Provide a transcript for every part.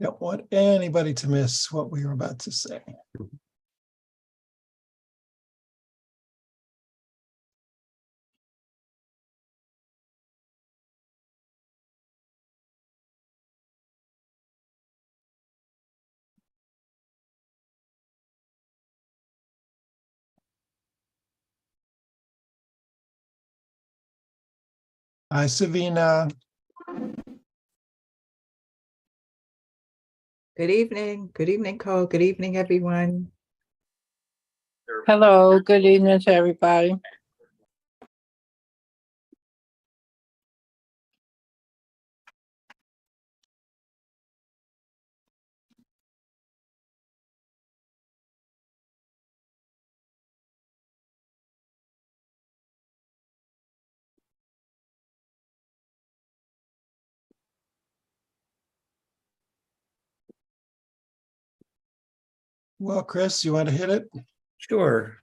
Don't want anybody to miss what we were about to say. Hi, Savina. Good evening. Good evening, Cole. Good evening, everyone. Hello, good evening to everybody. Well, Chris, you want to hit it? Sure.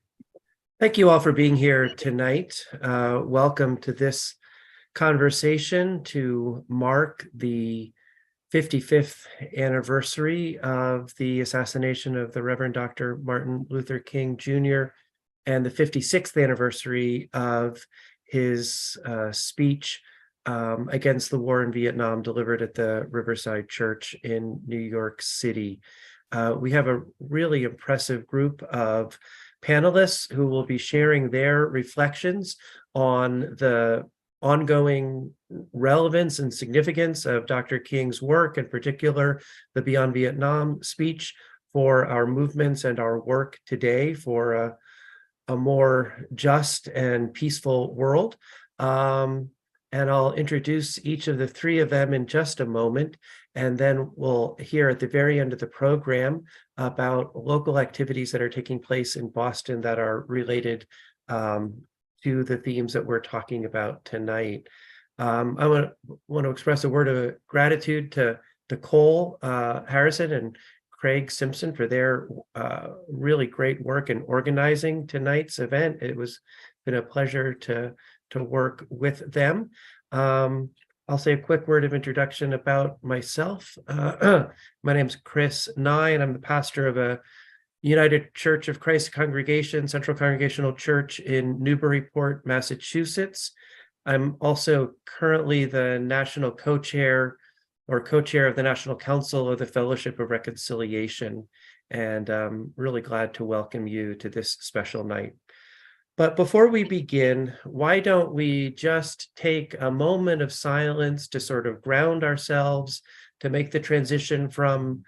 Thank you all for being here tonight. Welcome to this conversation to mark the 55th anniversary of the assassination of the Reverend Dr. Martin Luther King Jr. and the 56th anniversary of his speech against the war in Vietnam delivered at the Riverside Church in New York City. We have a really impressive group of panelists who will be sharing their reflections on the ongoing relevance and significance of Dr. King's work, in particular, the Beyond Vietnam speech for our movements and our work today for a more just and peaceful world. And I'll introduce each of the three of them in just a moment. And then we'll hear at the very end of the program about local activities that are taking place in Boston that are related to the themes that we're talking about tonight. I want to express a word of gratitude to Nicole Harrison and Craig Simpson for their really great work in organizing tonight's event. It was been a pleasure to work with them. I'll say a quick word of introduction about myself. My name's Chris Nye, and I'm the pastor of a United Church of Christ congregation, Central Congregational Church in Newburyport, Massachusetts. I'm also currently the national co-chair of the National Council of the Fellowship of Reconciliation, and I'm really glad to welcome you to this special night. But before we begin, why don't we just take a moment of silence to sort of ground ourselves, to make the transition from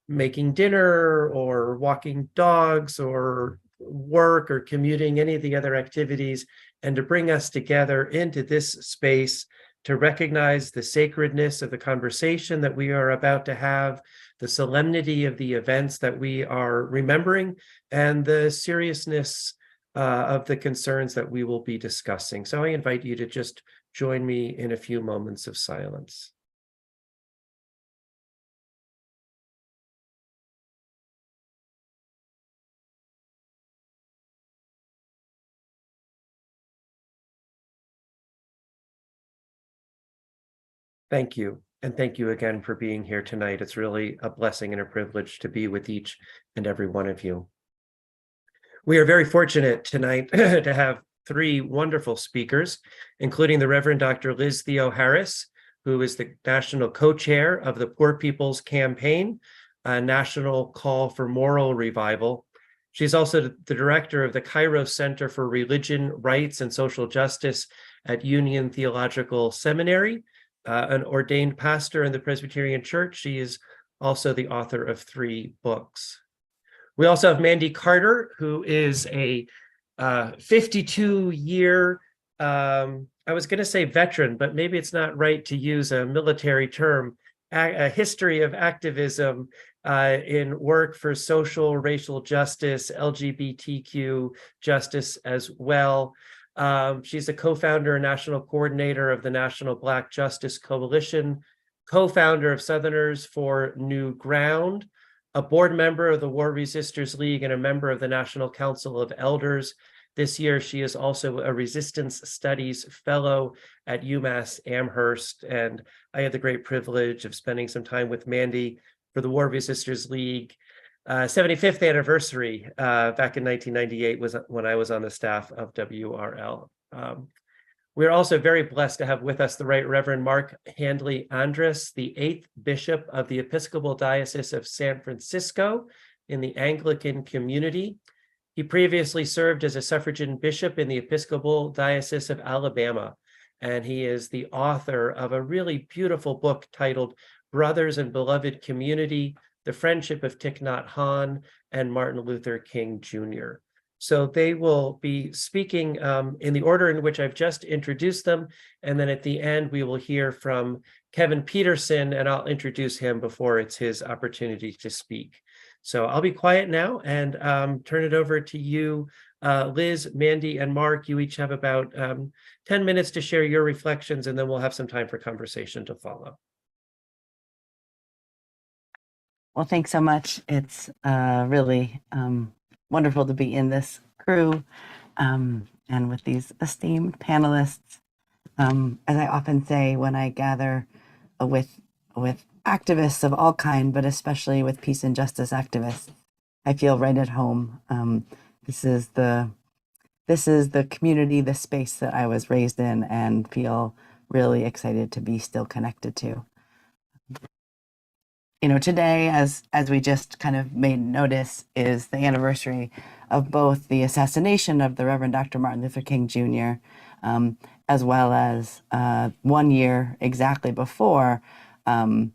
making dinner or walking dogs or work or commuting, any of the other activities, and to bring us together into this space to recognize the sacredness of the conversation that we are about to have, the solemnity of the events that we are remembering, and the seriousness of the concerns that we will be discussing. So I invite you to just join me in a few moments of silence. Thank you. And thank you again for being here tonight. It's really a blessing and a privilege to be with each and every one of you. We are very fortunate tonight to have three wonderful speakers, including the Reverend Dr. Liz Theo Harris, who is the national co-chair of the Poor People's Campaign, a national call for moral revival. She's also the director of the Cairo Center for Religion, Rights, and Social Justice at Union Theological Seminary, an ordained pastor in the Presbyterian Church. She is also the author of 3 books. We also have Mandy Carter, who is a 52-year, I was going to say veteran, but maybe it's not right to use a military term, a history of activism in work for social, racial justice, LGBTQ justice as well. She's a co-founder and national coordinator of the National Black Justice Coalition, co-founder of Southerners for New Ground, a board member of the War Resisters League, and a member of the National Council of Elders. This year, she is also a Resistance Studies Fellow at UMass Amherst. And I had the great privilege of spending some time with Mandy for the War Resisters League 75th anniversary back in 1998 was when I was on the staff of WRL. We're also very blessed to have with us the Right Reverend Mark Handley Andrus, the 8th Bishop of the Episcopal Diocese of San Francisco in the Anglican community. He previously served as a suffragan bishop in the Episcopal Diocese of Alabama, and he is the author of a really beautiful book titled Brothers and Beloved Community, The Friendship of Thich Nhat Hanh and Martin Luther King Jr. So they will be speaking in the order in which I've just introduced them. And then at the end, we will hear from Kevin Peterson, and I'll introduce him before it's his opportunity to speak. So I'll be quiet now and turn it over to you, Liz, Mandy, and Mark. You each have about 10 minutes to share your reflections, and then we'll have some time for conversation to follow. Well, thanks so much. It's really wonderful to be in this crew and with these esteemed panelists. As I often say when I gather with activists of all kind, but especially with peace and justice activists, I feel right at home. This is the community, the space that I was raised in, and feel really excited to be still connected to. You know, today, as we just kind of made notice, is the anniversary of both the assassination of the Reverend Dr. Martin Luther King Jr., as well as 1 year exactly before the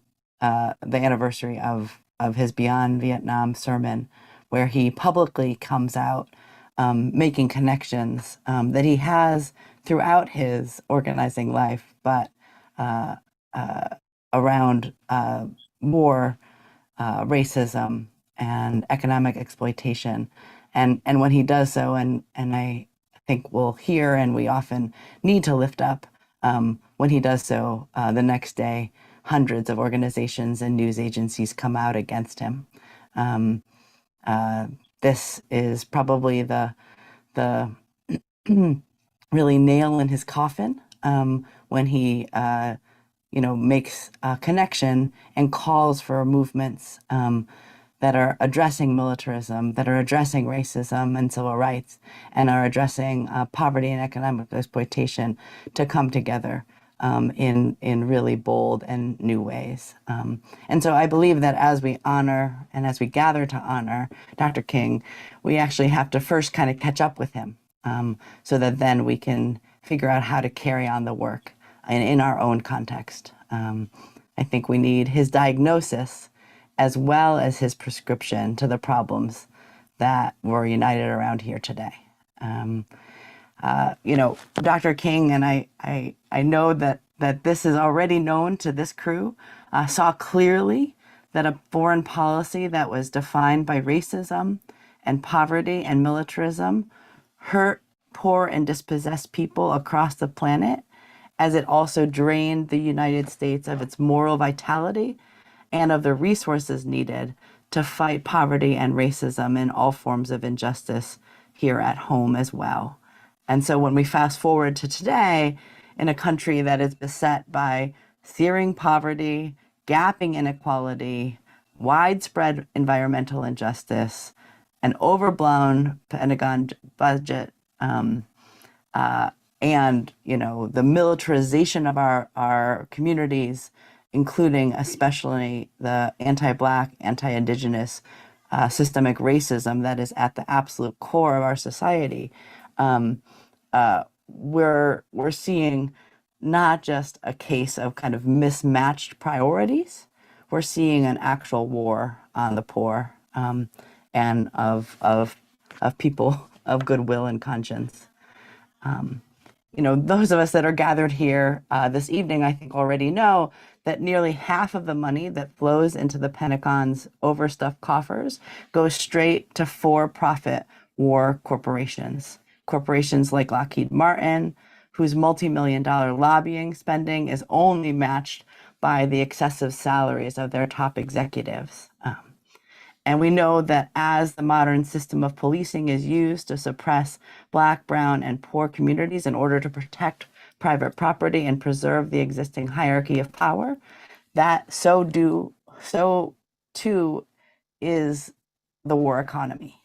anniversary of his Beyond Vietnam sermon, where he publicly comes out making connections that he has throughout his organizing life, but around more racism and economic exploitation. And when he does so, and I think we'll hear, and we often need to lift up, when he does so, the next day, hundreds of organizations and news agencies come out against him. This is probably the really nail in his coffin when he makes a connection and calls for movements that are addressing militarism, that are addressing racism and civil rights, and are addressing poverty and economic exploitation to come together in really bold and new ways. And so I believe that as we honor and as we gather to honor Dr. King, we actually have to first kind of catch up with him so that then we can figure out how to carry on the work in our own context. I think we need his diagnosis as well as his prescription to the problems that we're united around here today. Dr. King, and I know that this is already known to this crew, saw clearly that a foreign policy that was defined by racism and poverty and militarism hurt poor and dispossessed people across the planet, as it also drained the United States of its moral vitality and of the resources needed to fight poverty and racism and all forms of injustice here at home as well. And so when we fast forward to today, in a country that is beset by searing poverty, gapping inequality, widespread environmental injustice, an overblown Pentagon budget, and the militarization of our communities, including especially the anti-Black, anti-Indigenous systemic racism that is at the absolute core of our society, we're seeing not just a case of kind of mismatched priorities. We're seeing an actual war on the poor and of people of goodwill and conscience. Those of us that are gathered here this evening, I think already know that nearly half of the money that flows into the Pentagon's overstuffed coffers goes straight to for-profit war corporations. Corporations like Lockheed Martin, whose multi-million-dollar lobbying spending is only matched by the excessive salaries of their top executives. And we know that as the modern system of policing is used to suppress Black, brown, and poor communities in order to protect private property and preserve the existing hierarchy of power, that so too is the war economy,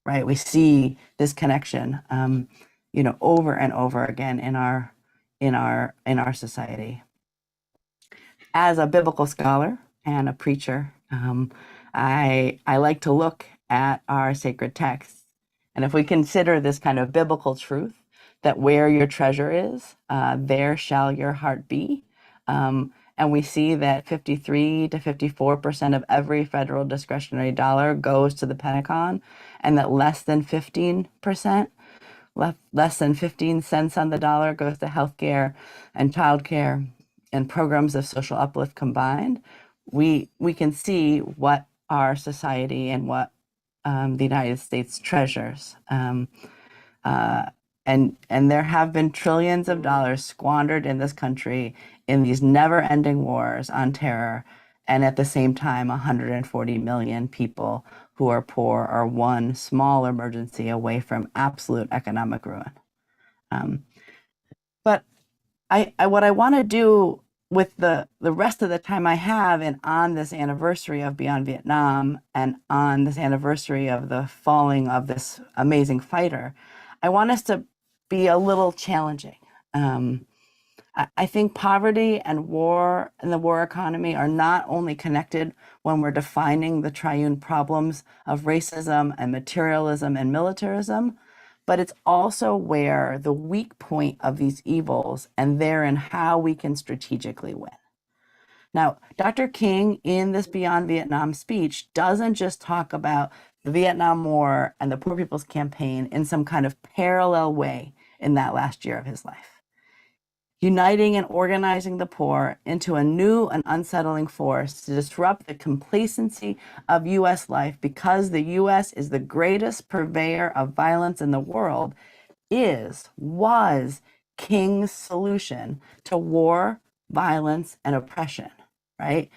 right? We see this connection, over and over again in our society. As a biblical scholar and a preacher, I like to look at our sacred texts, and if we consider this kind of biblical truth that where your treasure is, there shall your heart be. And we see that 53 to 54% of every federal discretionary dollar goes to the Pentagon, and that less than 15%, less than 15 cents on the dollar goes to healthcare and childcare and programs of social uplift combined. We can see what our society and what the United States treasures. And there have been trillions of dollars squandered in this country in these never-ending wars on terror, and at the same time, 140 million people who are poor are one small emergency away from absolute economic ruin. But what I want to do with the rest of the time I have, and on this anniversary of Beyond Vietnam, and on this anniversary of the falling of this amazing fighter, I want us to be a little challenging. I think poverty and war and the war economy are not only connected when we're defining the triune problems of racism and materialism and militarism, but it's also where the weak point of these evils and therein how we can strategically win. Now, Dr. King in this Beyond Vietnam speech doesn't just talk about the Vietnam War and the Poor People's Campaign in some kind of parallel way in that last year of his life. Uniting and organizing the poor into a new and unsettling force to disrupt the complacency of U.S. life because the U.S. is the greatest purveyor of violence in the world was King's solution to war, violence, and oppression, right?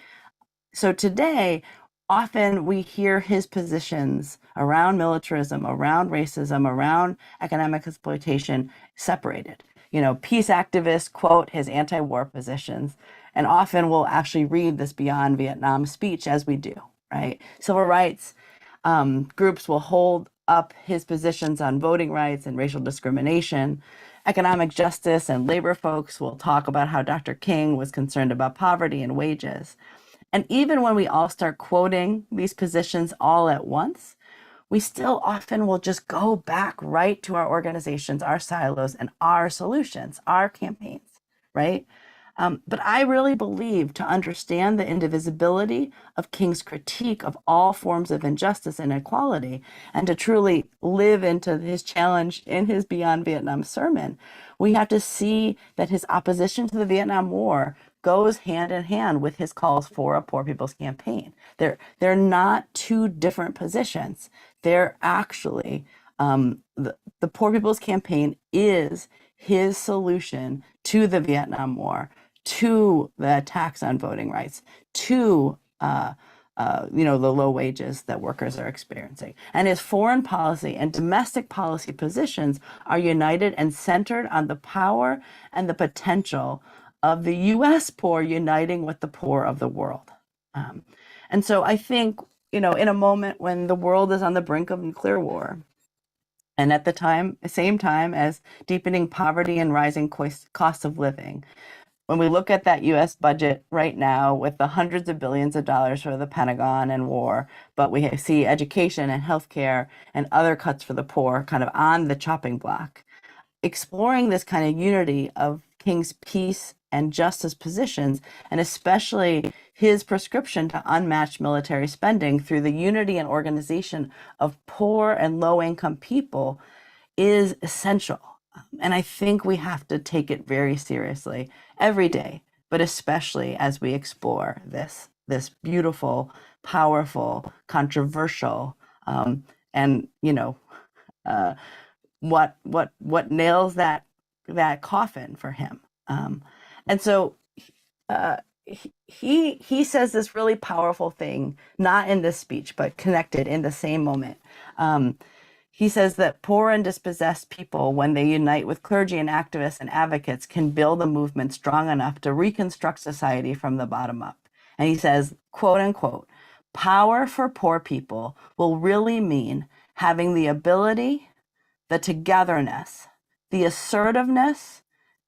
So today, often we hear his positions around militarism, around racism, around economic exploitation separated. Peace activists quote his anti-war positions, and often we'll actually read this Beyond Vietnam speech as we do, right? Civil rights groups will hold up his positions on voting rights and racial discrimination. Economic justice and labor folks will talk about how Dr. King was concerned about poverty and wages. And even when we all start quoting these positions all at once, we still often will just go back right to our organizations, our silos, and our solutions, our campaigns, right? But I really believe to understand the indivisibility of King's critique of all forms of injustice and inequality, and to truly live into his challenge in his Beyond Vietnam sermon, we have to see that his opposition to the Vietnam War goes hand in hand with his calls for a Poor People's Campaign. They're not two different positions. They're actually, the Poor People's Campaign is his solution to the Vietnam War, to the attacks on voting rights, to the low wages that workers are experiencing. And his foreign policy and domestic policy positions are united and centered on the power and the potential of the U.S. poor uniting with the poor of the world. And so I think, in a moment when the world is on the brink of nuclear war, and at the same time as deepening poverty and rising costs of living, when we look at that U.S. budget right now with the hundreds of billions of dollars for the Pentagon and war, but we see education and healthcare and other cuts for the poor kind of on the chopping block, exploring this kind of unity of King's peace and justice positions, and especially his prescription to unmatched military spending through the unity and organization of poor and low-income people, is essential. And I think we have to take it very seriously every day, but especially as we explore this beautiful, powerful, controversial, and what nails that coffin for him. And so he says this really powerful thing, not in this speech, but connected in the same moment. He says that poor and dispossessed people, when they unite with clergy and activists and advocates, can build a movement strong enough to reconstruct society from the bottom up. And he says, quote unquote, power for poor people will really mean having the ability, the togetherness, the assertiveness,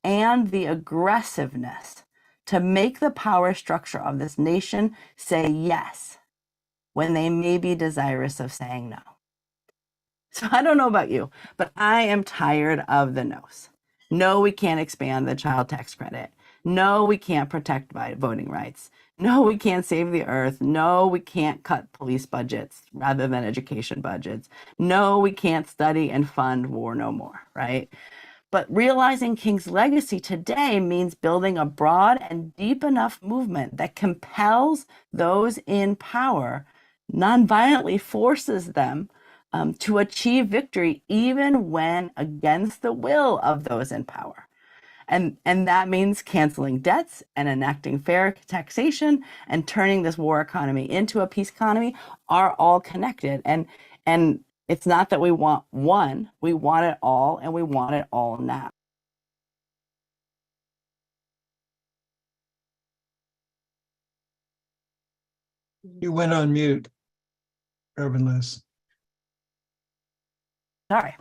and the aggressiveness to make the power structure of this nation say yes when they may be desirous of saying no. So I don't know about you, but I am tired of the no's. No, we can't expand the child tax credit. No, we can't protect voting rights. No, we can't save the earth. No, we can't cut police budgets rather than education budgets. No, we can't study and fund war no more, right? But realizing King's legacy today means building a broad and deep enough movement that compels those in power, nonviolently forces them to achieve victory, even when against the will of those in power. And that means canceling debts and enacting fair taxation and turning this war economy into a peace economy are all connected. And it's not that we want one, we want it all, and we want it all now. You went on mute, Reverend Liz. Sorry.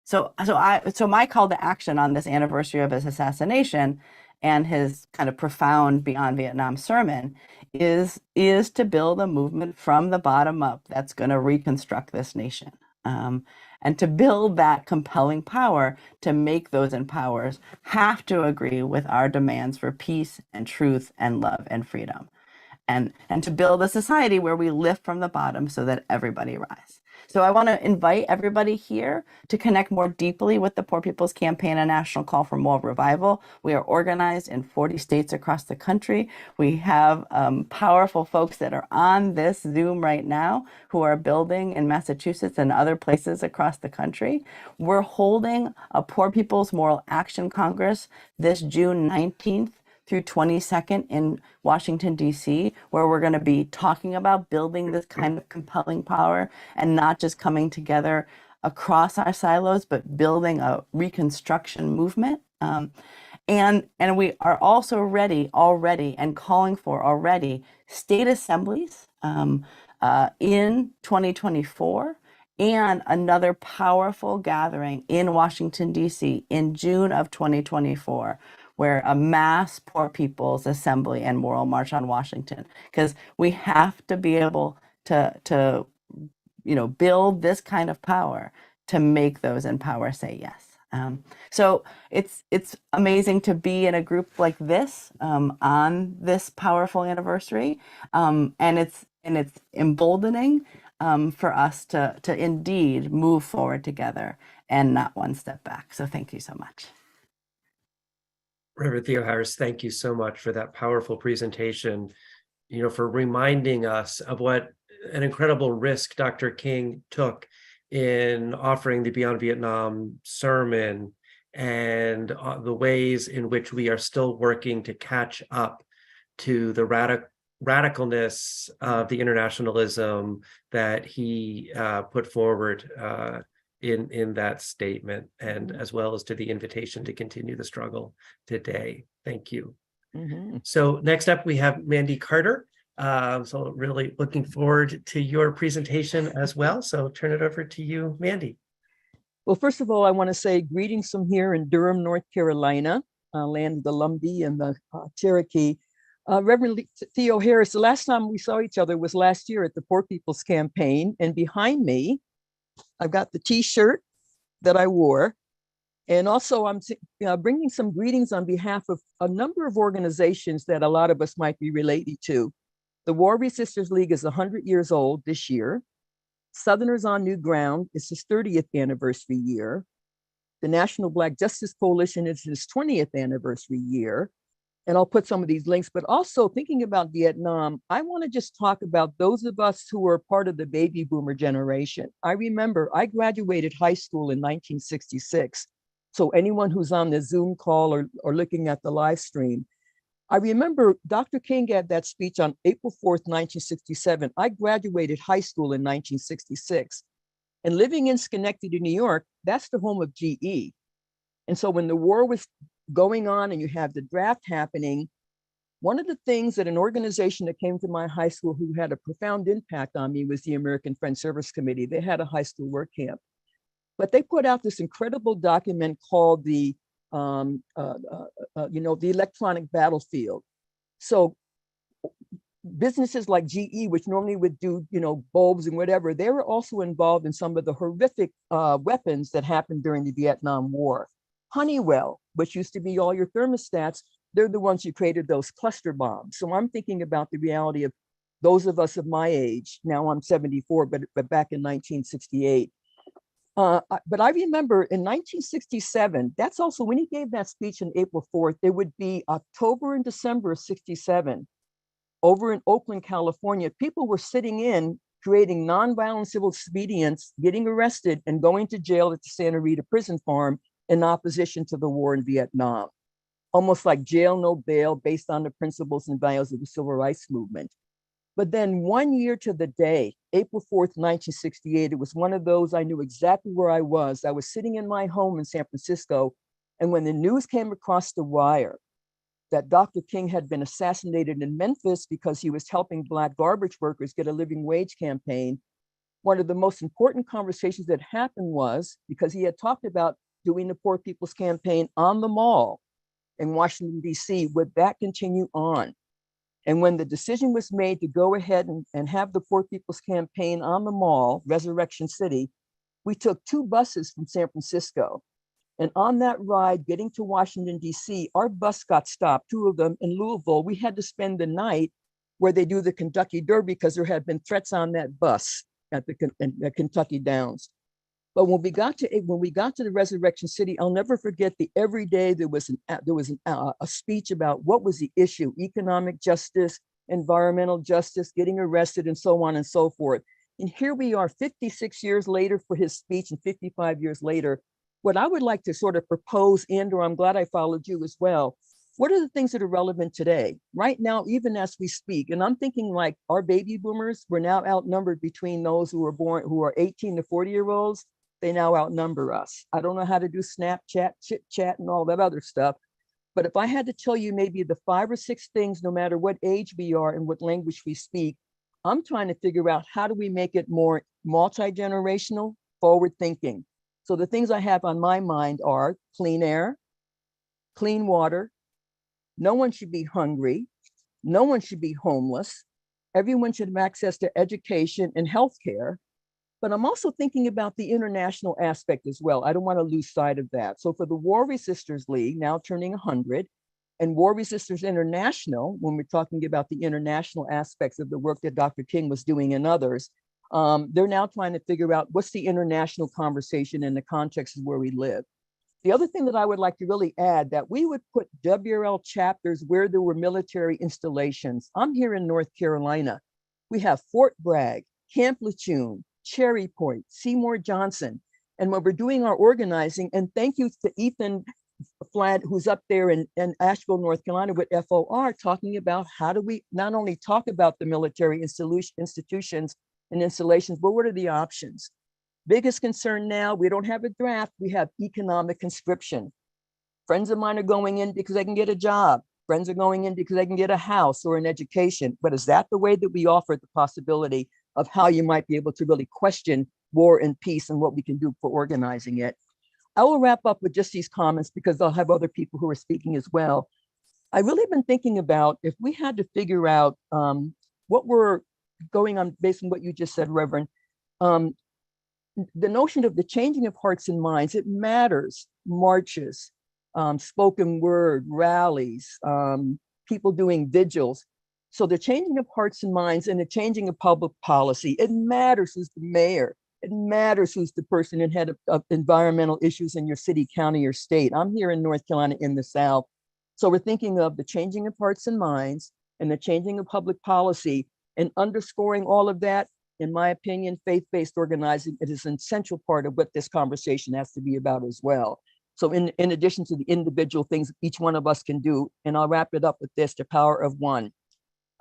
So my call to action on this anniversary of his assassination and his kind of profound Beyond Vietnam sermon is to build a movement from the bottom up that's going to reconstruct this nation. And to build that compelling power to make those in powers have to agree with our demands for peace and truth and love and freedom. And to build a society where we lift from the bottom so that everybody rise. So I want to invite everybody here to connect more deeply with the Poor People's Campaign and National Call for Moral Revival. We are organized in 40 states across the country. We have powerful folks that are on this Zoom right now who are building in Massachusetts and other places across the country. We're holding a Poor People's Moral Action Congress this June 19th through 22nd in Washington, D.C., where we're going to be talking about building this kind of compelling power and not just coming together across our silos, but building a reconstruction movement. And we are also ready already and calling for already state assemblies in 2024 and another powerful gathering in Washington, D.C. in June of 2024, where a mass Poor People's Assembly and Moral March on Washington, because we have to be able to build this kind of power to make those in power say yes. So it's amazing to be in a group like this on this powerful anniversary, and it's emboldening for us to indeed move forward together and not one step back. So thank you so much. Reverend Theo Harris, thank you so much for that powerful presentation, for reminding us of what an incredible risk Dr. King took in offering the Beyond Vietnam sermon and the ways in which we are still working to catch up to the radicalness of the internationalism that he put forward in that statement, and as well as to the invitation to continue the struggle today. Thank you. Mm-hmm. So next up, we have Mandy Carter. So really looking forward to your presentation as well. So turn it over to you, Mandy. Well, first of all, I want to say greetings from here in Durham, North Carolina, land of the Lumbee and the Cherokee. Reverend Theo Harris, the last time we saw each other was last year at the Poor People's Campaign, and behind me, I've got the T-shirt that I wore. And also I'm bringing some greetings on behalf of a number of organizations that a lot of us might be related to. The War Resisters League is 100 years old this year. Southerners on New Ground is its 30th anniversary year. The National Black Justice Coalition is its 20th anniversary year. And I'll put some of these links, but also thinking about Vietnam, I want to just talk about those of us who were part of the baby boomer generation. I remember I graduated high school in 1966. So anyone who's on the Zoom call or looking at the live stream, I remember Dr. King had that speech on April 4th, 1967. I graduated high school in 1966. And living in Schenectady, New York, that's the home of GE. And so when the war was going on and you have the draft happening, one of the things that an organization that came to my high school who had a profound impact on me was the American Friends Service Committee. They had a high school work camp, but they put out this incredible document called the electronic battlefield. So businesses like GE, which normally would do, bulbs and whatever, they were also involved in some of the horrific weapons that happened during the Vietnam War. Honeywell, which used to be all your thermostats, they're the ones who created those cluster bombs. So I'm thinking about the reality of those of us of my age. Now I'm 74, but back in 1968. But I remember in 1967, that's also when he gave that speech on April 4th, it would be October and December of 67. Over in Oakland, California, people were sitting in, creating nonviolent civil disobedience, getting arrested and going to jail at the Santa Rita prison farm in opposition to the war in Vietnam. Almost like jail, no bail, based on the principles and values of the civil rights movement. But then 1 year to the day, April 4th, 1968, it was one of those, I knew exactly where I was. I was sitting in my home in San Francisco. And when the news came across the wire that Dr. King had been assassinated in Memphis because he was helping Black garbage workers get a living wage campaign, one of the most important conversations that happened was, because he had talked about doing the Poor People's Campaign on the Mall in Washington, D.C., would that continue on? And when the decision was made to go ahead and have the Poor People's Campaign on the Mall, Resurrection City, we took 2 buses from San Francisco. And on that ride, getting to Washington, D.C., our bus got stopped, 2 of them in Louisville. We had to spend the night where they do the Kentucky Derby because there had been threats on that bus at the Kentucky Downs. But when we got to the Resurrection City, I'll never forget every day there was a speech about what was the issue: economic justice, environmental justice, getting arrested, and so on and so forth. And here we are 56 years later for his speech and 55 years later. What I would like to sort of propose, Andrew, I'm glad I followed you as well. What are the things that are relevant today, right now, even as we speak? And I'm thinking like our baby boomers, we're now outnumbered between those who are 18 to 40-year-olds. They now outnumber us. I don't know how to do Snapchat, chit chat, and all that other stuff. But if I had to tell you maybe the 5 or 6 things, no matter what age we are and what language we speak, I'm trying to figure out how do we make it more multi-generational, forward thinking. So the things I have on my mind are clean air, clean water. No one should be hungry. No one should be homeless. Everyone should have access to education and healthcare. But I'm also thinking about the international aspect as well. I don't want to lose sight of that. So for the War Resisters League, now turning 100, and War Resisters International, when we're talking about the international aspects of the work that Dr. King was doing and others, they're now trying to figure out what's the international conversation in the context of where we live. The other thing that I would like to really add, that we would put WRL chapters where there were military installations. I'm here in North Carolina. We have Fort Bragg, Camp Lejeune, Cherry Point, Seymour Johnson. And when we're doing our organizing, and thank you to Ethan Flad, who's up there in Asheville, North Carolina with FOR, talking about how do we not only talk about the military institutions and installations, but what are the options? Biggest concern now, we don't have a draft, we have economic conscription. Friends of mine are going in because they can get a job. Friends are going in because they can get a house or an education. But is that the way that we offer the possibility of how you might be able to really question war and peace and what we can do for organizing it? I will wrap up with just these comments because I'll have other people who are speaking as well. I really been thinking about if we had to figure out what we're going on based on what you just said, Reverend, the notion of the changing of hearts and minds, it matters. Marches, spoken word, rallies, people doing vigils. So the changing of hearts and minds and the changing of public policy, it matters who's the mayor. It matters who's the person in head of environmental issues in your city, county, or state. I'm here in North Carolina in the South. So we're thinking of the changing of hearts and minds and the changing of public policy, and underscoring all of that. In my opinion, faith-based organizing, it is an essential part of what this conversation has to be about as well. So in addition to the individual things each one of us can do, and I'll wrap it up with this, the power of one.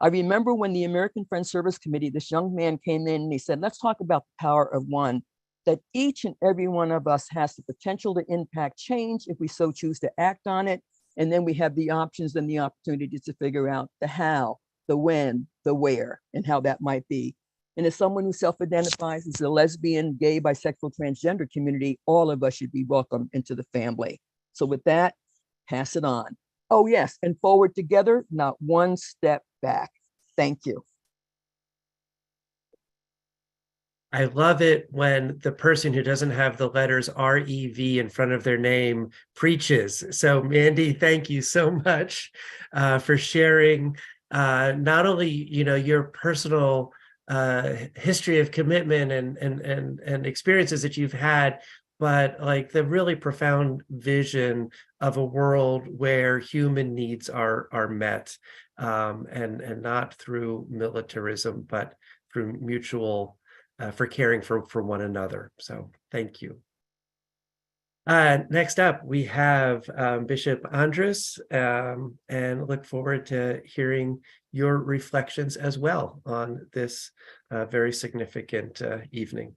I remember when the American Friends Service Committee, this young man came in and he said, let's talk about the power of one, that each and every one of us has the potential to impact change if we so choose to act on it. And then we have the options and the opportunities to figure out the how, the when, the where, and how that might be. And as someone who self-identifies as a lesbian, gay, bisexual, transgender community, all of us should be welcome into the family. So with that, pass it on. Oh yes, and forward together, not one step back. Thank you. I love it when the person who doesn't have the letters R-E-V in front of their name preaches. So Mandy, thank you so much for sharing not only, your personal history of commitment and experiences that you've had, but like the really profound vision of a world where human needs are met, and not through militarism, but through mutual for caring for one another. So thank you. Next up, we have Bishop Andres, and look forward to hearing your reflections as well on this very significant evening.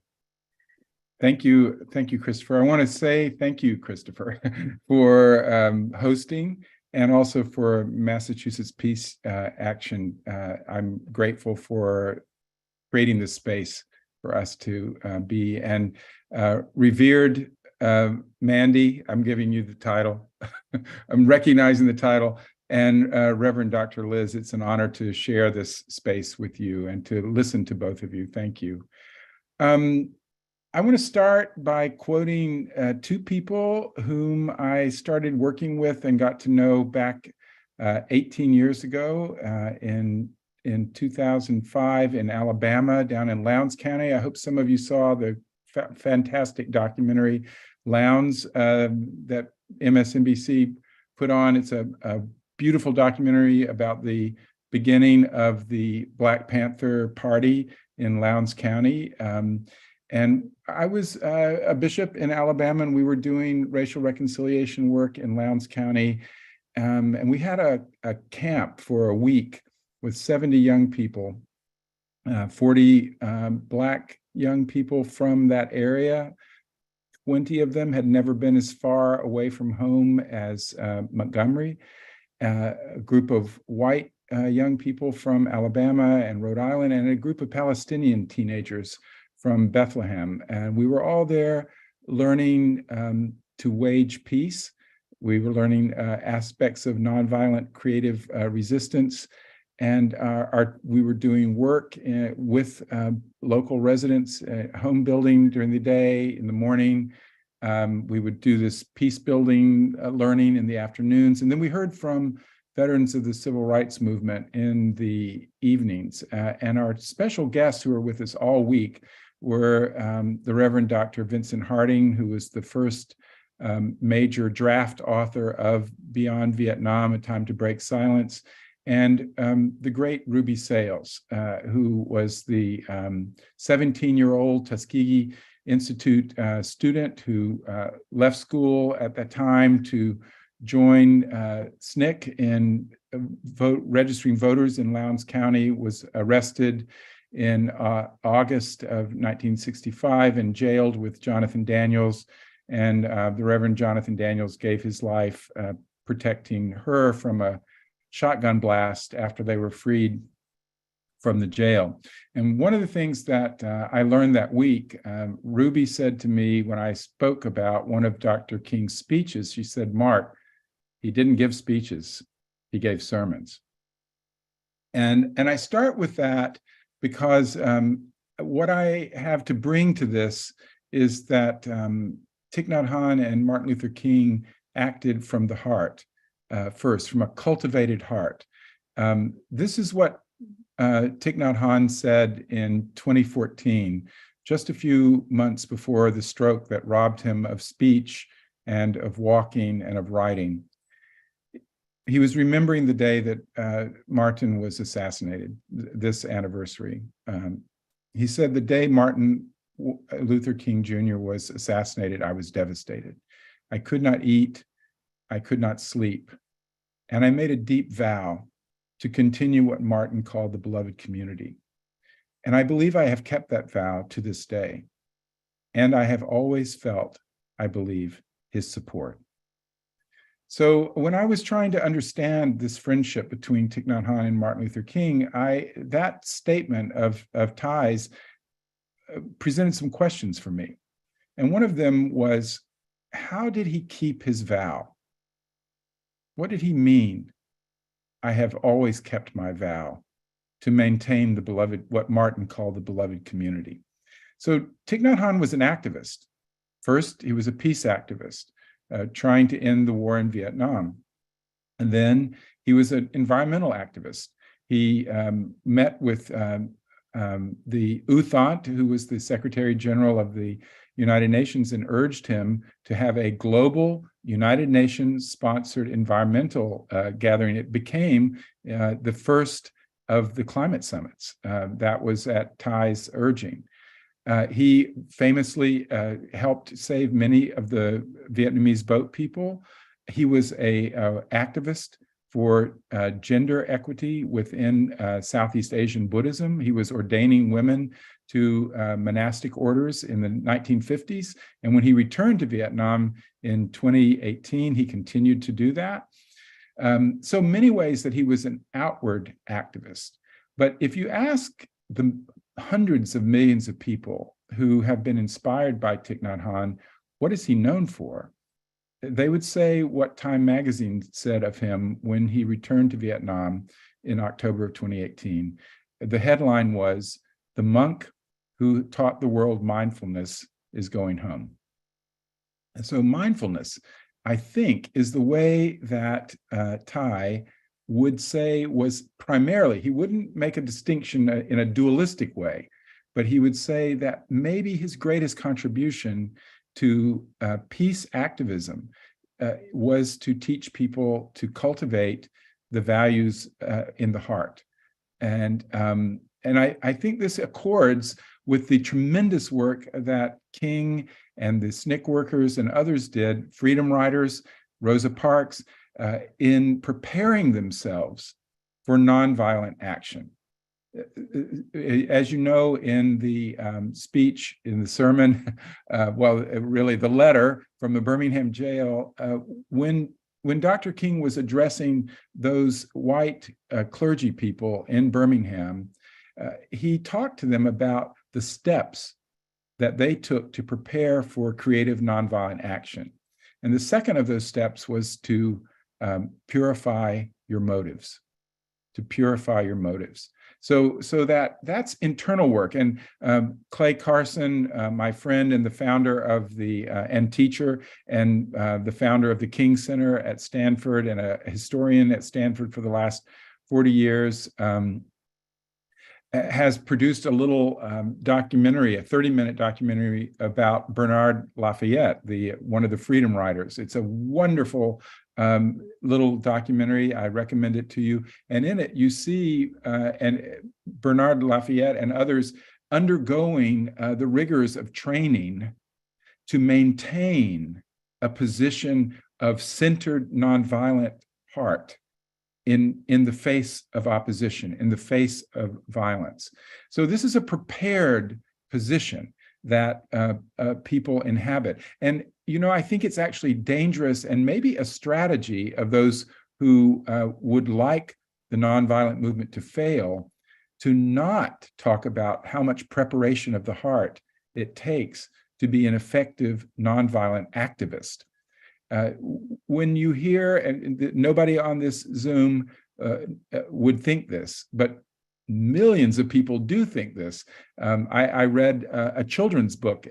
Thank you, Christopher. I want to say thank you, Christopher, for hosting and also for Massachusetts Peace Action. I'm grateful for creating this space for us to be. And revered Mandy, I'm giving you the title. I'm recognizing the title. And Reverend Dr. Liz, it's an honor to share this space with you and to listen to both of you. Thank you. I want to start by quoting two people whom I started working with and got to know back 18 years ago in 2005 in Alabama, down in Lowndes County. I hope some of you saw the fantastic documentary Lowndes that MSNBC put on. It's a beautiful documentary about the beginning of the Black Panther Party in Lowndes County. And I was a bishop in Alabama, and we were doing racial reconciliation work in Lowndes County. And we had a camp for a week with 70 young people, 40 Black young people from that area. 20 of them had never been as far away from home as Montgomery. A group of white young people from Alabama and Rhode Island, and a group of Palestinian teenagers from Bethlehem. And we were all there learning to wage peace. We were learning aspects of nonviolent creative resistance. And we were doing work with local residents, home building during the day. In the morning, we would do this peace building learning in the afternoons. And then we heard from veterans of the civil rights movement in the evenings. And our special guests who were with us all week were the Reverend Dr. Vincent Harding, who was the first major draft author of Beyond Vietnam, A Time to Break Silence, and the great Ruby Sales, who was the 17-year-old Tuskegee Institute student who left school at that time to join SNCC in registering voters in Lowndes County, was arrested in August of 1965 and jailed with Jonathan Daniels. And the Reverend Jonathan Daniels gave his life protecting her from a shotgun blast after they were freed from the jail. And one of the things that I learned that week, Ruby said to me when I spoke about one of Dr. King's speeches, she said, "Mark, he didn't give speeches, he gave sermons." And I start with that because what I have to bring to this is that Thich Nhat Hanh and Martin Luther King acted from the heart first, from a cultivated heart. This is what Thich Nhat Hanh said in 2014, just a few months before the stroke that robbed him of speech and of walking and of writing. He was remembering the day that Martin was assassinated, this anniversary. He said, "The day Martin Luther King Jr. was assassinated, I was devastated. I could not eat. I could not sleep. And I made a deep vow to continue what Martin called the beloved community. And I believe I have kept that vow to this day. And I have always felt, I believe, his support. So when I was trying to understand this friendship between Thich Nhat Hanh and Martin Luther King, that statement of ties presented some questions for me. And one of them was, how did he keep his vow? What did he mean? I have always kept my vow to maintain the beloved, what Martin called the beloved community. So Thich Nhat Hanh was an activist. First, he was a peace activist, trying to end the war in Vietnam. And then he was an environmental activist. He met with the U Thant, who was the Secretary General of the United Nations, and urged him to have a global United Nations sponsored environmental gathering. It became the first of the climate summits. That was at Thai's urging. He famously helped save many of the Vietnamese boat people. He was a activist for gender equity within Southeast Asian Buddhism. He was ordaining women to monastic orders in the 1950s. And when he returned to Vietnam in 2018, he continued to do that. So many ways that he was an outward activist. But if you ask the hundreds of millions of people who have been inspired by Thich Nhat Hanh, what is he known for? They would say what Time magazine said of him when he returned to Vietnam in October of 2018. The headline was, "The monk who taught the world mindfulness is going home." And so mindfulness, I think, is the way that Thai would say was primarily, he wouldn't make a distinction in a dualistic way, but he would say that maybe his greatest contribution to peace activism was to teach people to cultivate the values in the heart. And I think this accords with the tremendous work that King and the SNCC workers and others did, freedom riders, Rosa Parks, in preparing themselves for nonviolent action. As you know, in the speech, in the sermon, really the letter from the Birmingham jail, when Dr. King was addressing those white clergy people in Birmingham, he talked to them about the steps that they took to prepare for creative nonviolent action. And the second of those steps was to purify your motives, to purify your motives. So that's internal work. And Clay Carson, my friend and the founder of and teacher and the founder of the King Center at Stanford and a historian at Stanford for the last 40 years, has produced a little documentary, a 30-minute documentary about Bernard Lafayette, one of the freedom riders. It's a wonderful little documentary. I recommend it to you. And in it, you see Bernard Lafayette and others undergoing the rigors of training to maintain a position of centered nonviolent heart in the face of opposition, in the face of violence. So this is a prepared position that people inhabit. And, I think it's actually dangerous and maybe a strategy of those who would like the nonviolent movement to fail, to not talk about how much preparation of the heart it takes to be an effective nonviolent activist. When you hear, and nobody on this Zoom would think this, but millions of people do think this. I read a children's book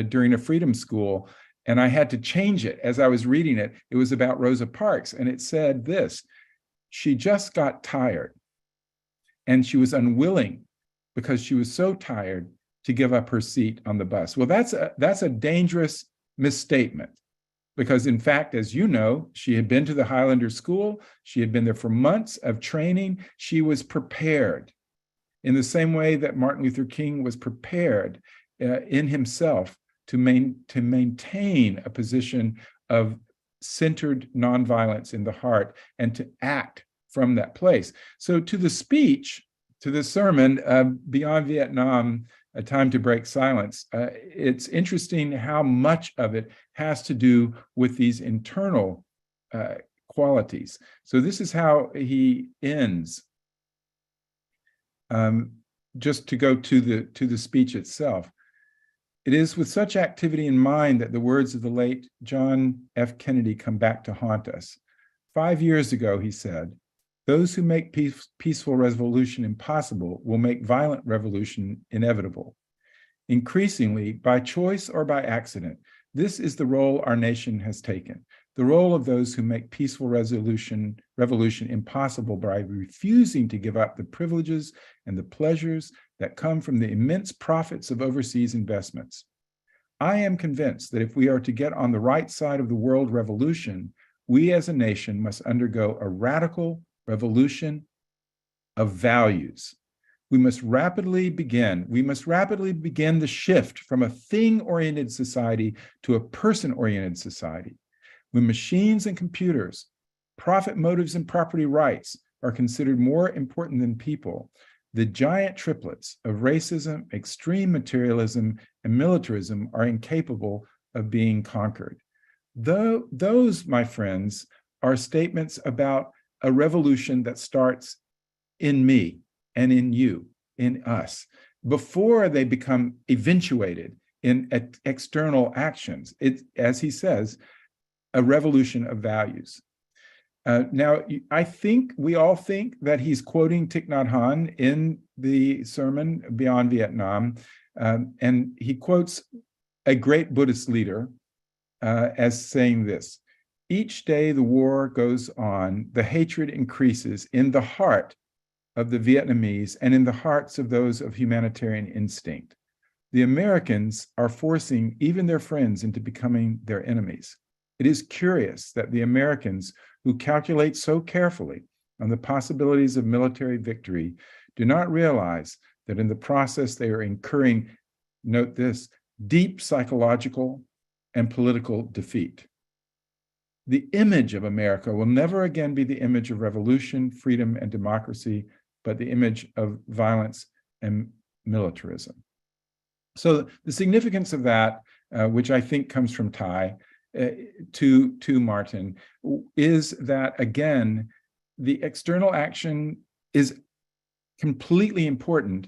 during a freedom school, and I had to change it as I was reading it. It was about Rosa Parks, and it said this: she just got tired, and she was unwilling because she was so tired to give up her seat on the bus. Well, that's a dangerous misstatement. Because in fact, as you know, she had been to the Highlander School. She had been there for months of training. She was prepared in the same way that Martin Luther King was prepared in himself to maintain a position of centered nonviolence in the heart and to act from that place. So to the speech, to the sermon, Beyond Vietnam, A Time to Break Silence, it's interesting how much of it has to do with these internal qualities. So this is how he ends. Just to go to the speech itself. It is with such activity in mind that the words of the late John F. Kennedy come back to haunt us. 5 years ago, he said, "Those who make peaceful revolution impossible will make violent revolution inevitable. Increasingly, by choice or by accident, this is the role our nation has taken, the role of those who make peaceful revolution impossible by refusing to give up the privileges and the pleasures that come from the immense profits of overseas investments. I am convinced that if we are to get on the right side of the world revolution, we as a nation must undergo a radical revolution of values. We must rapidly begin the shift from a thing-oriented society to a person-oriented society. When machines and computers, profit motives and property rights are considered more important than people, the giant triplets of racism, extreme materialism, and militarism are incapable of being conquered. Those, my friends, are statements about a revolution that starts in me and in you, in us, before they become eventuated in external actions. It's, as he says, a revolution of values. Now, I think we all think that he's quoting Thich Nhat Hanh in the sermon Beyond Vietnam, and he quotes a great Buddhist leader as saying this: "Each day the war goes on, the hatred increases in the heart of the Vietnamese and in the hearts of those of humanitarian instinct. The Americans are forcing even their friends into becoming their enemies. It is curious that the Americans, who calculate so carefully on the possibilities of military victory, do not realize that in the process they are incurring, note this, deep psychological and political defeat. The image of America will never again be the image of revolution, freedom, and democracy, but the image of violence and militarism." So the significance of that, which I think comes from Ty, to Martin, is that, again, the external action is completely important,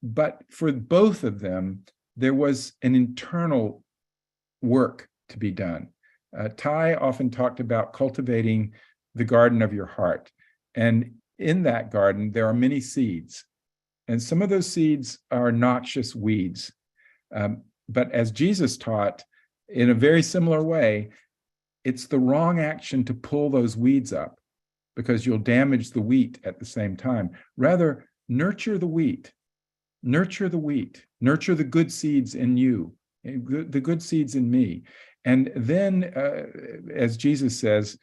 but for both of them, there was an internal work to be done. Ty often talked about cultivating the garden of your heart. And in that garden, there are many seeds. And some of those seeds are noxious weeds. But as Jesus taught, in a very similar way, it's the wrong action to pull those weeds up, because you'll damage the wheat at the same time. Rather, nurture the wheat, nurture the wheat, nurture the good seeds in you, the good seeds in me. And then, as Jesus says,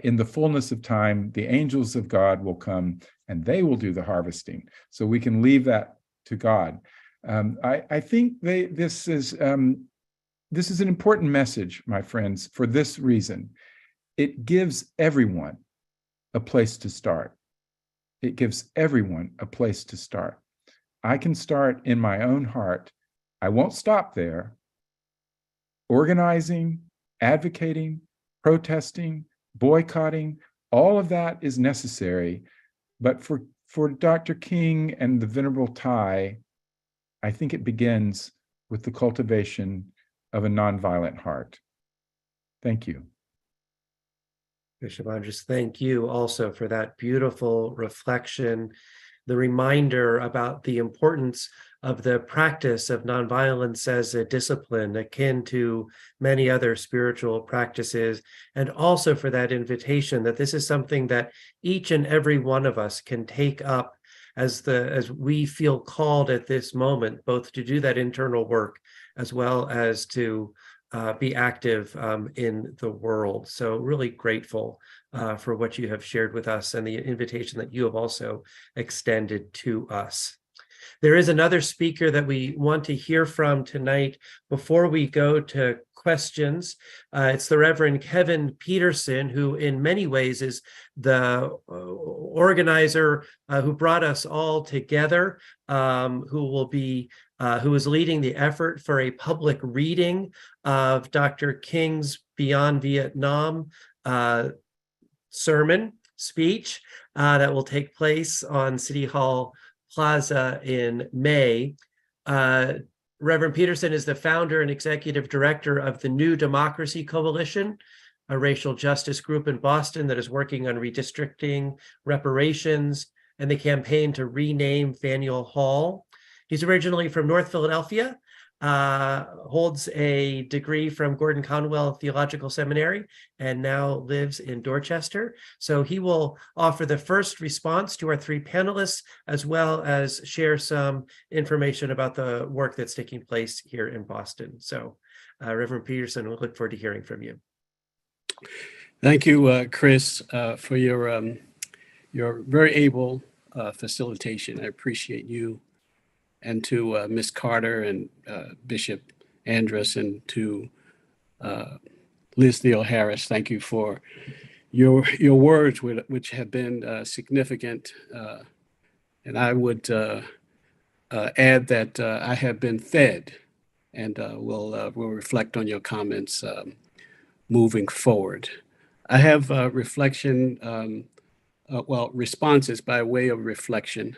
in the fullness of time, the angels of God will come and they will do the harvesting. So we can leave that to God. I think this is an important message, my friends, for this reason. It gives everyone a place to start. It gives everyone a place to start. I can start in my own heart. I won't stop there. Organizing, advocating, protesting, boycotting, all of that is necessary. But for Dr. King and the Venerable Ty, I think it begins with the cultivation of a nonviolent heart. Thank you. Bishop Andres, thank you also for that beautiful reflection, the reminder about the importance of the practice of nonviolence as a discipline akin to many other spiritual practices, and also for that invitation that this is something that each and every one of us can take up as we feel called at this moment, both to do that internal work as well as to be active in the world. So really grateful for what you have shared with us and the invitation that you have also extended to us. There is another speaker that we want to hear from tonight before we go to questions. It's the Reverend Kevin Peterson, who in many ways is the organizer who brought us all together, who is leading the effort for a public reading of Dr. King's Beyond Vietnam sermon speech that will take place on City Hall Plaza in May. Reverend Peterson is the founder and executive director of the New Democracy Coalition, a racial justice group in Boston that is working on redistricting, reparations, and the campaign to rename Faneuil Hall. He's originally from North Philadelphia, holds a degree from Gordon Conwell Theological Seminary, and now lives in Dorchester. So he will offer the first response to our three panelists, as well as share some information about the work that's taking place here in Boston. So Reverend Peterson, we look forward to hearing from you. Thank you, Chris, for your very able facilitation. I appreciate you, and to Ms. Carter and Bishop Andrus, and to Liz Theo Harris. Thank you for your words, which have been significant. And I would add that I have been fed, and we'll reflect on your comments moving forward. I have responses by way of reflection.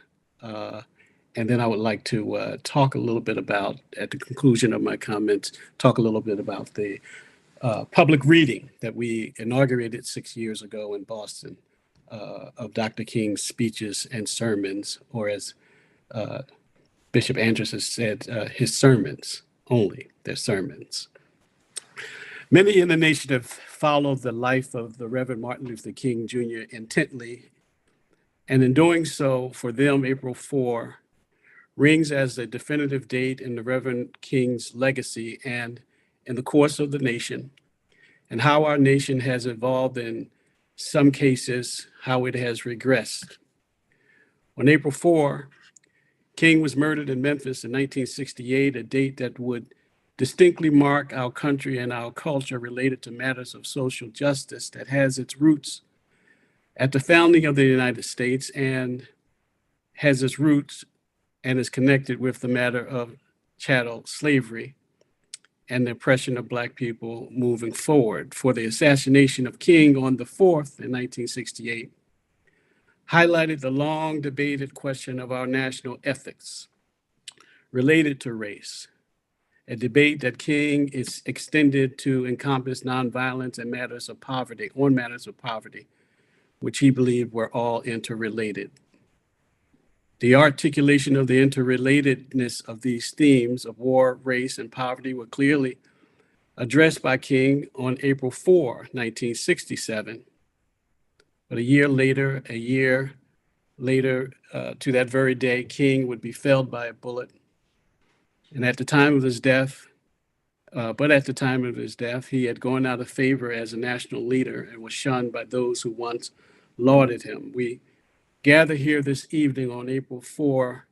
And then I would like to talk a little bit about, at the conclusion of my comments, talk a little bit about the public reading that we inaugurated 6 years ago in Boston of Dr. King's speeches and sermons, or as Bishop Andrus has said, his sermons only, their sermons. Many in the nation have followed the life of the Reverend Martin Luther King Jr. intently, and in doing so, for them, April 4 rings as a definitive date in the Reverend King's legacy and in the course of the nation, and how our nation has evolved, in some cases, how it has regressed. On April 4, King was murdered in Memphis in 1968, a date that would distinctly mark our country and our culture related to matters of social justice, that has its roots at the founding of the United States and has its roots and is connected with the matter of chattel slavery and the oppression of Black people moving forward. For the assassination of King on the 4th in 1968 highlighted the long debated question of our national ethics related to race, a debate that King is extended to encompass nonviolence and matters of poverty, which he believed were all interrelated. The articulation of the interrelatedness of these themes of war, race, and poverty were clearly addressed by King on April 4, 1967. But a year later, to that very day, King would be felled by a bullet. And at the time of his death, he had gone out of favor as a national leader and was shunned by those who once lauded him. We gather here this evening on April 4,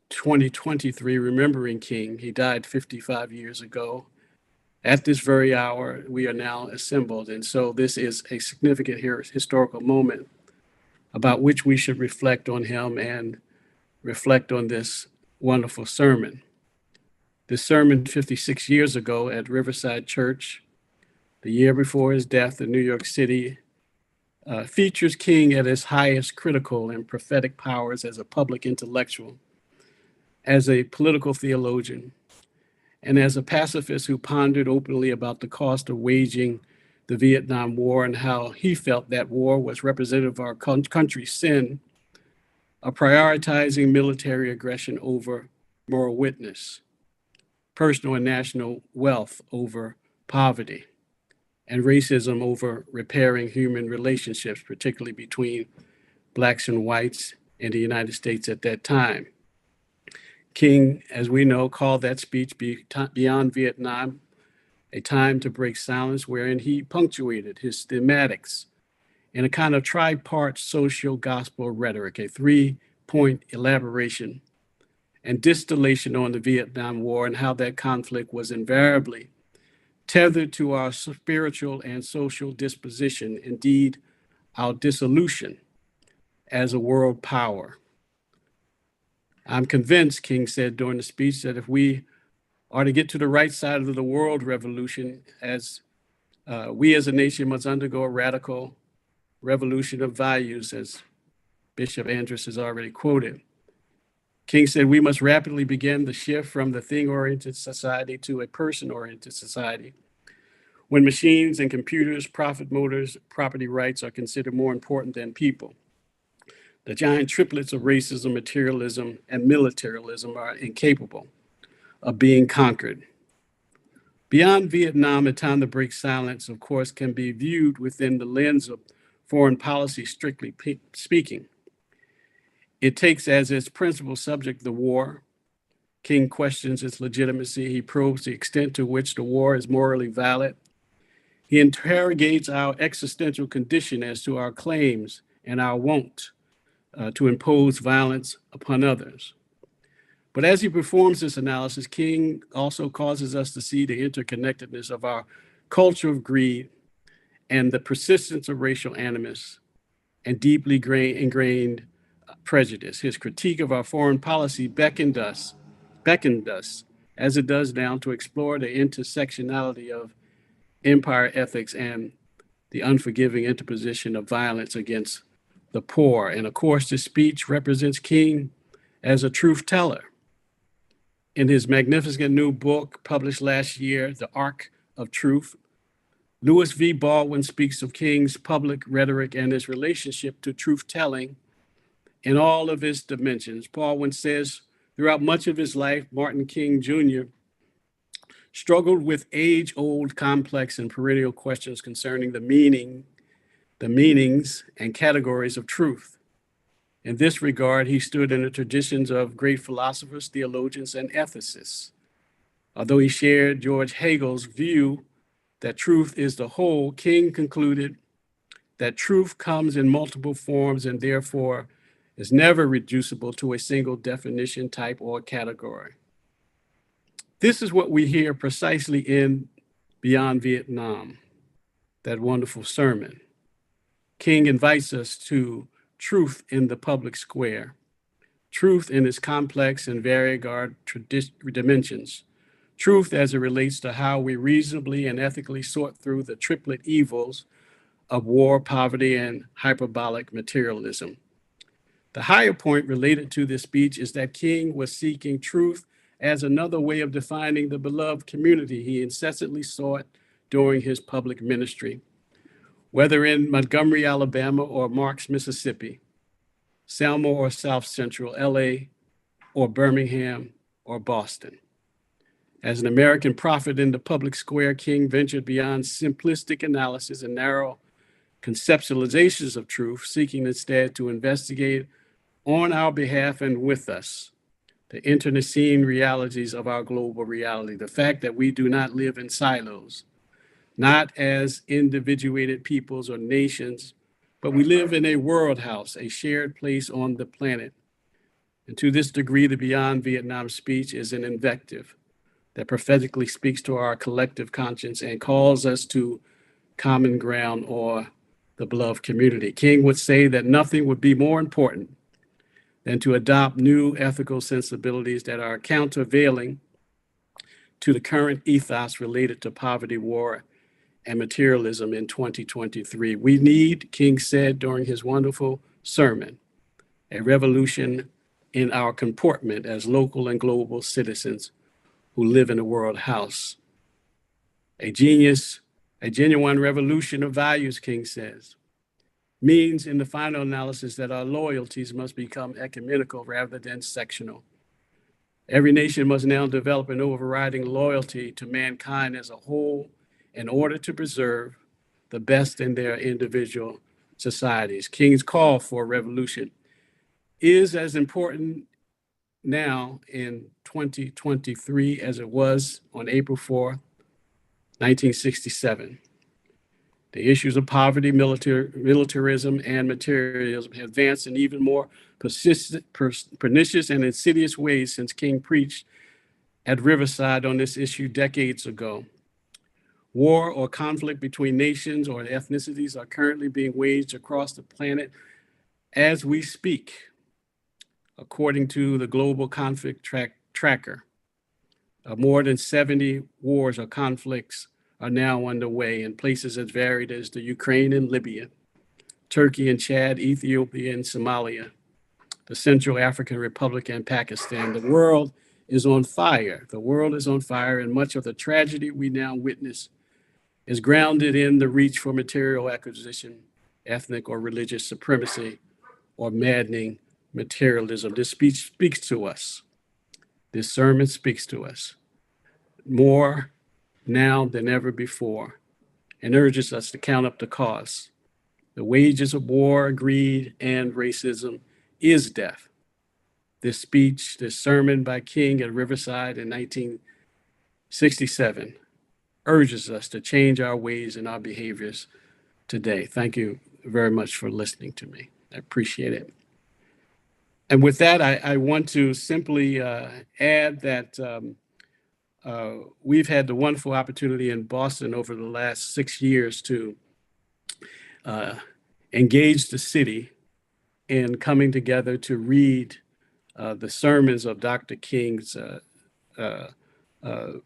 2023, remembering King. He died 55 years ago. At this very hour, we are now assembled. And so this is a significant historical moment about which we should reflect on him and reflect on this wonderful sermon. This sermon 56 years ago at Riverside Church, the year before his death in New York City, features King at his highest critical and prophetic powers as a public intellectual, as a political theologian, and as a pacifist who pondered openly about the cost of waging the Vietnam War and how he felt that war was representative of our country's sin of prioritizing military aggression over moral witness, personal and national wealth over poverty, and racism over repairing human relationships, particularly between Blacks and whites in the United States at that time. King, as we know, called that speech Beyond Vietnam, a time to break silence, wherein he punctuated his thematics in a kind of tripart social gospel rhetoric, a three-point elaboration and distillation on the Vietnam War and how that conflict was invariably tethered to our spiritual and social disposition, indeed, our dissolution as a world power. I'm convinced, King said during the speech, that if we are to get to the right side of the world revolution, we as a nation must undergo a radical revolution of values, as Bishop Andrews has already quoted. King said we must rapidly begin the shift from the thing-oriented society to a person-oriented society, when machines and computers, profit motors, property rights are considered more important than people. The giant triplets of racism, materialism, and militarism are incapable of being conquered. Beyond Vietnam, a time to break silence, of course, can be viewed within the lens of foreign policy, strictly speaking. It takes as its principal subject the war. King questions its legitimacy. He probes the extent to which the war is morally valid. He interrogates our existential condition as to our claims and our want to impose violence upon others. But as he performs this analysis, King also causes us to see the interconnectedness of our culture of greed and the persistence of racial animus and deeply ingrained prejudice. His critique of our foreign policy beckoned us, as it does now, to explore the intersectionality of empire ethics and the unforgiving interposition of violence against the poor. And of course, this speech represents King as a truth teller. In his magnificent new book published last year, The Arc of Truth, Louis V. Baldwin speaks of King's public rhetoric and his relationship to truth-telling in all of its dimensions. Baldwin says, throughout much of his life, Martin King Jr. struggled with age-old, complex, and perennial questions concerning the meanings and categories of truth. In this regard, he stood in the traditions of great philosophers, theologians, and ethicists. Although he shared George Hegel's view that truth is the whole, King concluded that truth comes in multiple forms and therefore is never reducible to a single definition, type, or category. This is what we hear precisely in Beyond Vietnam, that wonderful sermon. King invites us to truth in the public square, truth in its complex and variegated dimensions, truth as it relates to how we reasonably and ethically sort through the triplet evils of war, poverty, and hyperbolic materialism. The higher point related to this speech is that King was seeking truth as another way of defining the beloved community he incessantly sought during his public ministry. Whether in Montgomery, Alabama, or Marks, Mississippi, Selma or South Central, LA, or Birmingham, or Boston. As an American prophet in the public square, King ventured beyond simplistic analysis and narrow conceptualizations of truth, seeking instead to investigate on our behalf and with us the internecine realities of our global reality, the fact that we do not live in silos, not as individuated peoples or nations, but we live in a world house, a shared place on the planet. And to this degree, the Beyond Vietnam speech is an invective that prophetically speaks to our collective conscience and calls us to common ground or the beloved community. King would say that nothing would be more important than to adopt new ethical sensibilities that are countervailing to the current ethos related to poverty, war, and materialism in 2023. We need, King said during his wonderful sermon, a revolution in our comportment as local and global citizens who live in a world house. A genuine revolution of values, King says, means in the final analysis that our loyalties must become ecumenical rather than sectional. Every nation must now develop an overriding loyalty to mankind as a whole in order to preserve the best in their individual societies. King's call for revolution is as important now in 2023 as it was on April 4, 1967. The issues of poverty, militarism, and materialism have advanced in even more pernicious and insidious ways since King preached at Riverside on this issue decades ago. War or conflict between nations or ethnicities are currently being waged across the planet as we speak, according to the Global Conflict Tracker. More than 70 wars or conflicts are now underway in places as varied as the Ukraine and Libya, Turkey and Chad, Ethiopia and Somalia, the Central African Republic and Pakistan. The world is on fire. The world is on fire, and much of the tragedy we now witness is grounded in the reach for material acquisition, ethnic or religious supremacy, or maddening materialism. This speech speaks to us. This sermon speaks to us more now than ever before and urges us to count up the costs. The wages of war, greed, and racism is death. This speech, this sermon by King at Riverside in 1967 urges us to change our ways and our behaviors today. Thank you very much for listening to me. I appreciate it. And with that, I want to simply add that we've had the wonderful opportunity in Boston over the last 6 years to engage the city in coming together to read the sermons of Dr. King's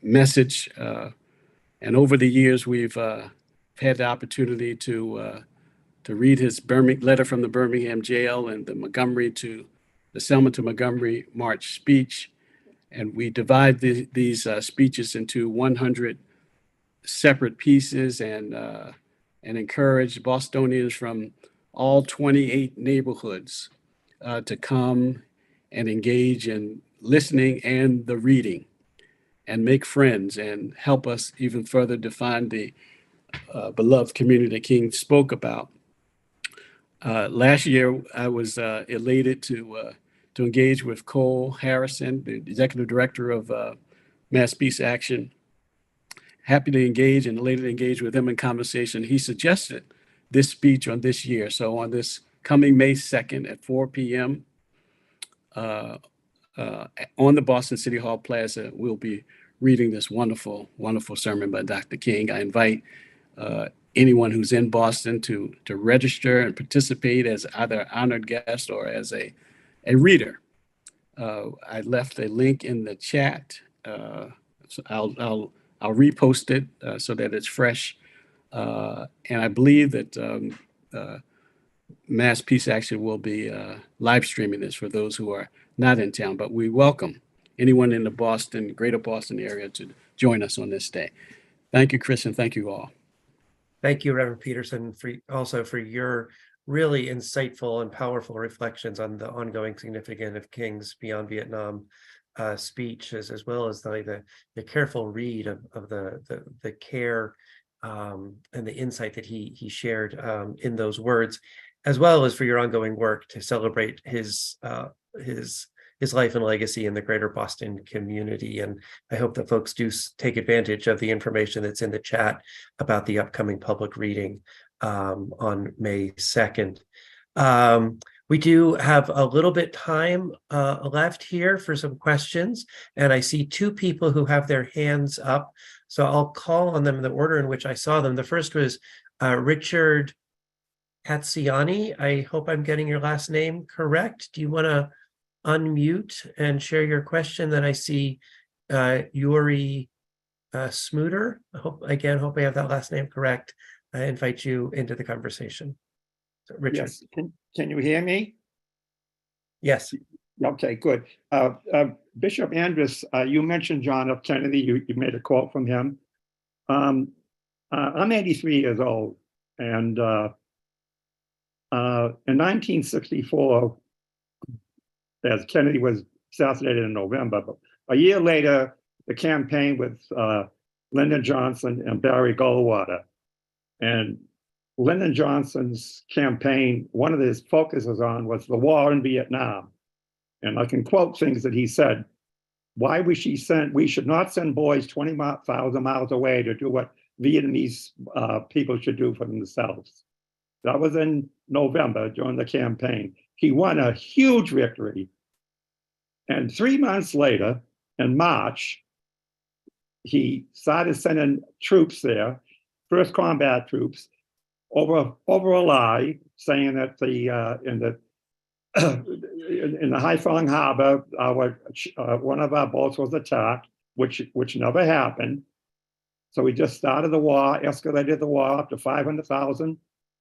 message. And over the years, we've had the opportunity to read his letter from the Birmingham jail and the Selma to Montgomery March speech. And we divide these speeches into 100 separate pieces and encourage Bostonians from all 28 neighborhoods to come and engage in listening and the reading and make friends and help us even further define the beloved community that King spoke about. Last year, I was elated to engage with Cole Harrison, the executive director of Mass Peace Action. Happy to engage and elated to engage with him in conversation. He suggested this speech on this year. So on this coming May 2nd at 4 p.m. On the Boston City Hall Plaza, we'll be reading this wonderful, wonderful sermon by Dr. King. I invite anyone who's in Boston to register and participate as either honored guest or as a reader. I left a link in the chat. So I'll repost it so that it's fresh. And I believe that Mass Peace Action will be live streaming this for those who are not in town. But we welcome anyone in the greater Boston area to join us on this day. Thank you, Chris, and thank you all. Thank you, Reverend Peterson, for your really insightful and powerful reflections on the ongoing significance of King's Beyond Vietnam speech, as well as the careful read of the care and the insight that he shared in those words, as well as for your ongoing work to celebrate his life and legacy in the greater Boston community. And I hope that folks do take advantage of the information that's in the chat about the upcoming public reading on May 2nd. We do have a little bit time left here for some questions, and I see two people who have their hands up. So I'll call on them in the order in which I saw them. The first was Richard Katsiani. I hope I'm getting your last name correct. Do you want to unmute and share your question? Then I see Yuri Smuter. I hope I have that last name correct. I invite you into the conversation. So, Richard. Yes. Can you hear me? Yes. Okay, good. Bishop Andrus, you mentioned John F. Kennedy. You made a quote from him. I'm 83 years old, and in 1964, as Kennedy was assassinated in November, but a year later, the campaign with Lyndon Johnson and Barry Goldwater. And Lyndon Johnson's campaign, one of his focuses on was the war in Vietnam. And I can quote things that he said. We should not send boys 20,000 miles away to do what Vietnamese people should do for themselves. That was in November during the campaign. He won a huge victory. And 3 months later, in March, he started sending troops there, first combat troops, over a lie, saying that in the Haiphong Harbor, one of our boats was attacked, which never happened. So he just started the war, escalated the war up to 500,000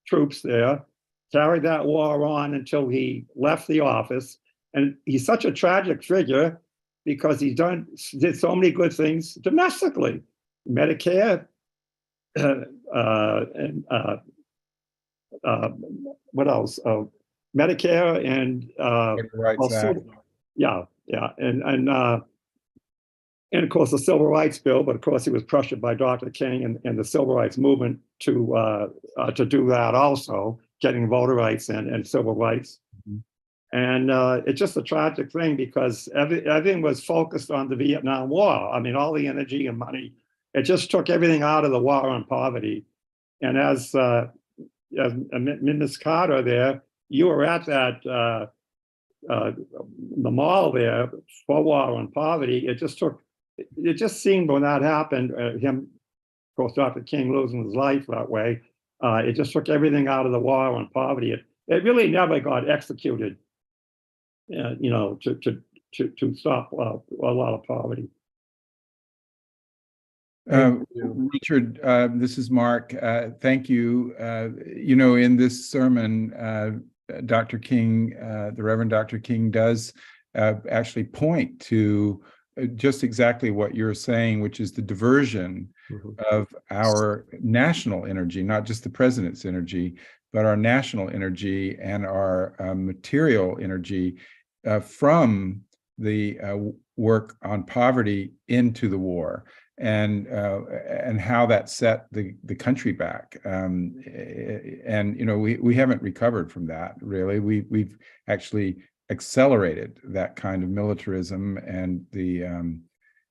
troops there, carried that war on until he left the office. And he's such a tragic figure because he did so many good things domestically. Medicare, and what else? Medicare and Rights Act. And of course the Civil Rights Bill, but of course he was pressured by Dr. King and the Civil Rights Movement to do that also, getting voter rights and civil rights. Mm-hmm. And it's just a tragic thing because everything was focused on the Vietnam War. I mean, all the energy and money, it just took everything out of the war on poverty. And as Ms. Carter there, you were at that the mall there for war on poverty. It just seemed when that happened, him, of course, Dr. King losing his life that way, it just took everything out of the war on poverty. It really never got executed, to stop a lot of poverty. Richard, this is Mark. Thank you. In this sermon, Dr. King, the Reverend Dr. King does actually point to just exactly what you're saying, which is the diversion of our national energy, not just the president's energy, but our national energy and our material energy from the work on poverty into the war. And how that set the country back, we haven't recovered from that really. We've actually accelerated that kind of militarism, and the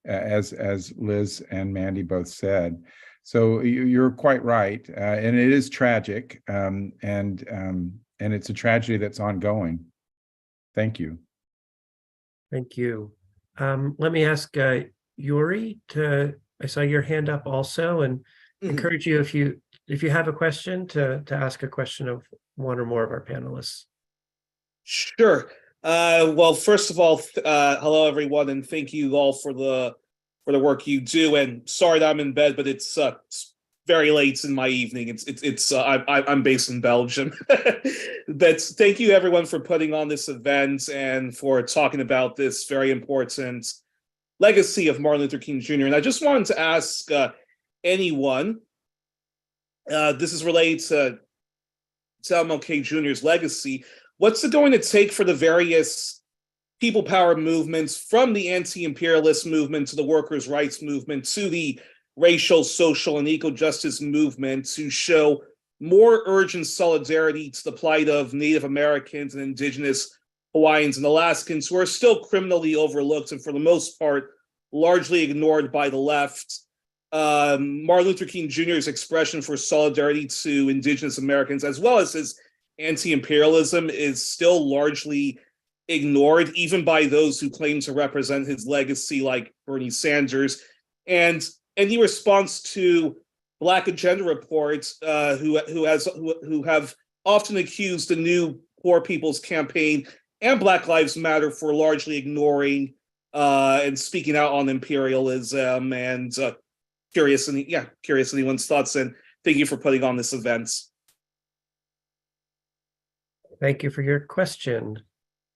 as Liz and Mandy both said. So you're quite right, and it is tragic, and it's a tragedy that's ongoing. Thank you. Thank you. Let me ask Yuri, I saw your hand up also, and encourage you if you have a question to ask a question of one or more of our panelists. Sure. Well, first of all, hello everyone, and thank you all for the work you do. And sorry that I'm in bed, but it's very late in my evening. I'm based in Belgium. But thank you everyone for putting on this event and for talking about this very important legacy of Martin Luther King Jr. And I just wanted to ask anyone, this is related to MLK Jr.'s legacy, what's it going to take for the various people power movements, from the anti-imperialist movement to the workers' rights movement to the racial, social, and eco justice movement, to show more urgent solidarity to the plight of Native Americans and Indigenous Hawaiians and Alaskans, who are still criminally overlooked and for the most part largely ignored by the left? Martin Luther King Jr.'s expression for solidarity to Indigenous Americans, as well as his anti-imperialism, is still largely ignored, even by those who claim to represent his legacy, like Bernie Sanders. And any response to Black Agenda reports, who have often accused the New Poor People's Campaign and Black Lives Matter for largely ignoring and speaking out on imperialism, and curious anyone's thoughts, and thank you for putting on this event. Thank you for your question.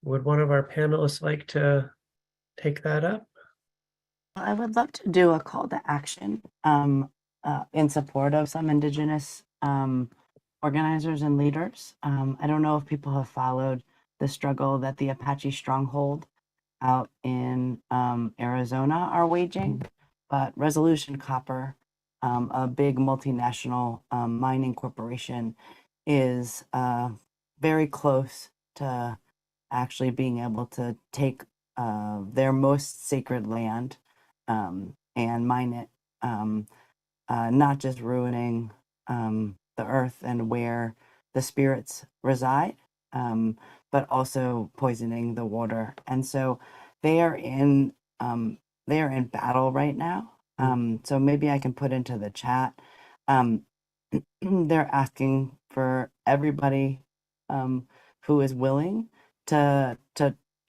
Would one of our panelists like to take that up? I would love to do a call to action in support of some Indigenous organizers and leaders. I don't know if people have followed the struggle that the Apache Stronghold out in Arizona are waging, but Resolution Copper, a big multinational mining corporation, is very close to actually being able to take their most sacred land and mine it not just ruining the earth and where the spirits reside, but also poisoning the water. And so they are in battle right now. So maybe I can put into the chat. They're asking for everybody who is willing to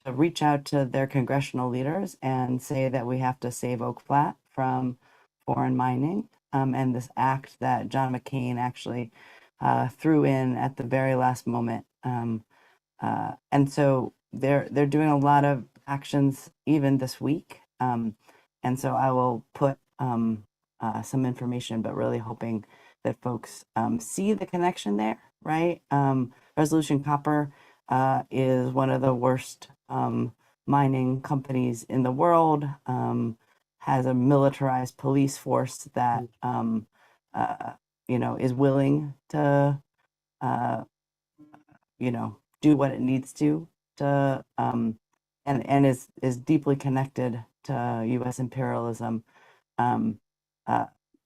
reach out to their congressional leaders and say that we have to save Oak Flat from foreign mining, and this act that John McCain actually threw in at the very last moment. And so they're doing a lot of actions even this week. And so I will put some information, but really hoping that folks see the connection there, right? Resolution Copper is one of the worst mining companies in the world, has a militarized police force that, is willing to, do what it needs to, and is deeply connected to U.S. imperialism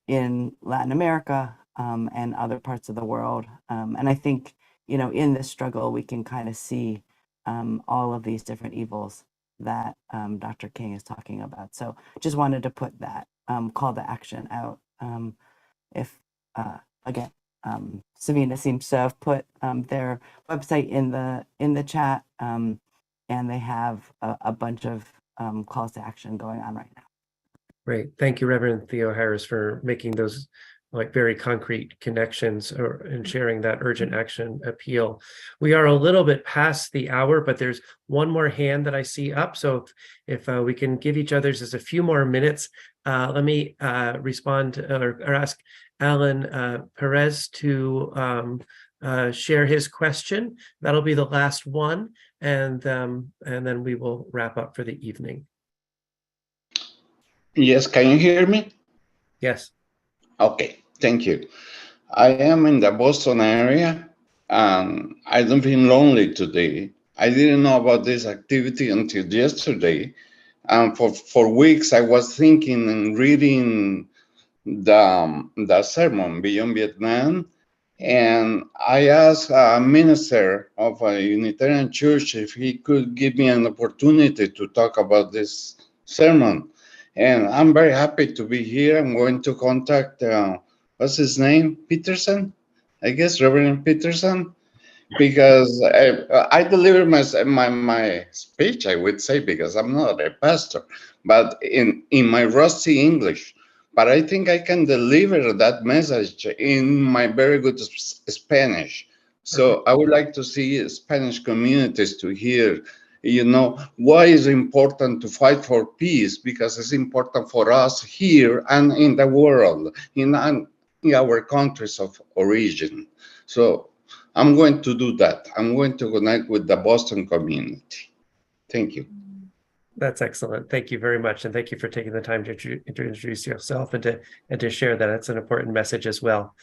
in Latin America and other parts of the world. And I think, in this struggle, we can kind of see all of these different evils that Dr. King is talking about. So just wanted to put that call to action out. Again, Savina seems to have put their website in the chat, and they have a bunch of calls to action going on right now. Great. Thank you, Reverend Theo Harris, for making those very concrete connections and sharing that urgent action appeal. We are a little bit past the hour, but there's one more hand that I see up. So if we can give each other just a few more minutes, let me respond or ask Alan Perez to share his question. That'll be the last one, and then we will wrap up for the evening. Yes, can you hear me? Yes. Okay, thank you. I am in the Boston area, and I don't feel lonely today. I didn't know about this activity until yesterday, and for weeks I was thinking and reading the sermon Beyond Vietnam, and I asked a minister of a Unitarian church if he could give me an opportunity to talk about this sermon. And I'm very happy to be here. I'm going to contact, what's his name? Peterson? I guess Reverend Peterson, because I deliver my speech, I would say, because I'm not a pastor, but in my rusty English. But I think I can deliver that message in my very good Spanish. So I would like to see Spanish communities to hear, why is it important to fight for peace? Because it's important for us here and in the world, in our countries of origin. So I'm going to do that. I'm going to connect with the Boston community. Thank you. That's excellent. Thank you very much. And thank you for taking the time to introduce yourself and to share that. That's an important message as well.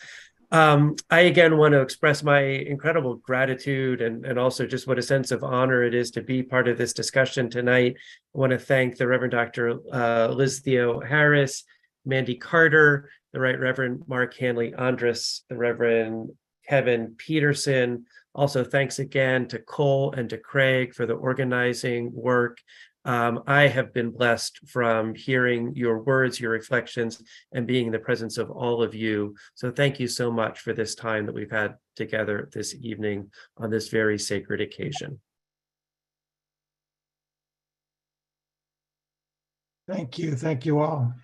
I again want to express my incredible gratitude and also just what a sense of honor it is to be part of this discussion tonight. I want to thank the Reverend Dr. Liz Theo Harris, Mandy Carter, the Right Reverend Mark Hanley Andrus, the Reverend Kevin Peterson. Also, thanks again to Cole and to Craig for the organizing work. I have been blessed from hearing your words, your reflections, and being in the presence of all of you. So thank you so much for this time that we've had together this evening on this very sacred occasion. Thank you. Thank you all.